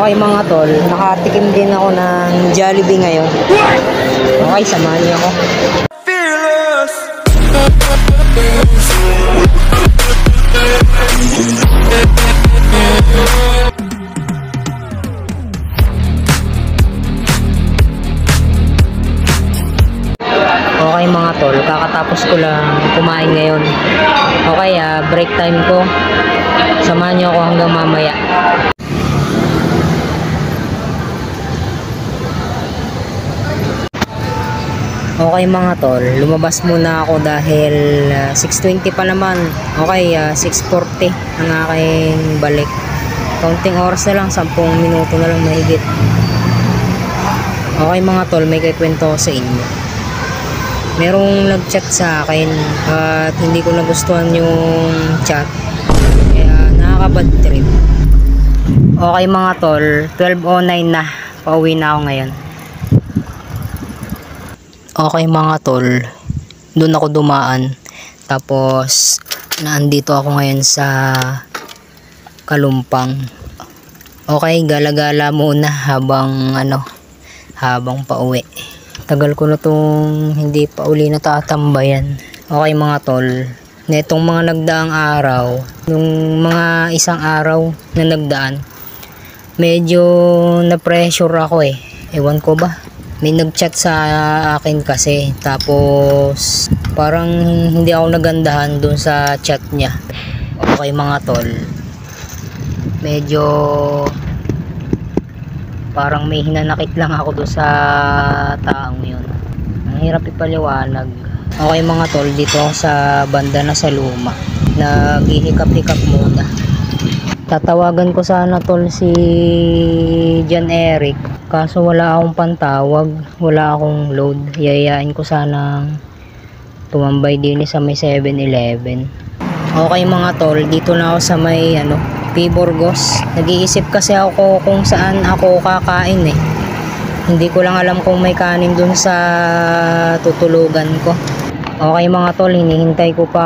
Okay mga tol, nakatikim din ako ng Jollibee ngayon. Okay, samahan niyo ako. Okay mga tol, kakatapos ko lang kumain ngayon. Okay, break time ko. Samahan niyo ako hanggang mamaya. Okay mga tol, lumabas muna ako dahil 6:20 pa naman. Okay, 6:40 ang aking balik. Counting oras na lang, 10 minuto na lang mahigit. Okay mga tol, may kikwento ko sa inyo. Merong nag-chat sa akin at hindi ko nagustuhan yung chat. Kaya nakaka-bad trip. Okay mga tol, 12:09 na. Pauwi na ako ngayon. Okay mga tol, doon ako dumaan. Tapos naandito ako ngayon sa Kalumpang. Okay, gala-gala muna habang pauwi. Tagal ko na tong hindi pa uli natatambayan. Okay mga tol, netong mga nagdaang araw, nung mga isang araw na nagdaan, medyo na-pressure ako eh. Ewan ko ba? May nag-chat sa akin kasi, tapos parang hindi ako nagandahan dun sa chat niya. Okay mga tol, medyo parang may hinanakit lang ako dun sa taong yun. Ang hirap ipaliwanag. Okay mga tol, dito ako sa banda na sa Luma. Naghihikap-hikap muna. Tatawagan ko sana tol si John Eric, kaso wala akong pantawag, wala akong load. Yayain ko sana tumambay din sa may 7-Eleven. Okay mga tol, dito na ako sa may P. Burgos. Nag-iisip kasi ako kung saan ako kakain eh. Hindi ko lang alam kung may kanin dun sa tutulugan ko. Okay mga tol, hinihintay ko pa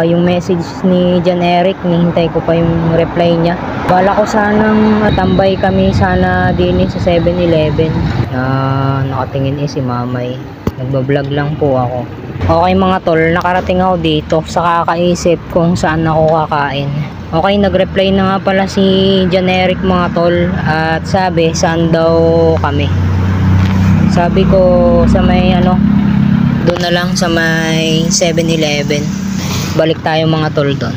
yung message ni John Eric, hinihintay ko pa yung reply niya. Bala ko sanang tambay kami sana din sa 7-Eleven. Nakatingin si Mamay. Nagbablog lang po ako. Okay mga tol, nakarating ako dito sa kakaisip kung saan ako kakain. Okay, nag-reply na nga pala si John Eric mga tol at sabi saan daw kami. Sabi ko sa may doon na lang sa may 7-Eleven. Balik tayo mga tol doon.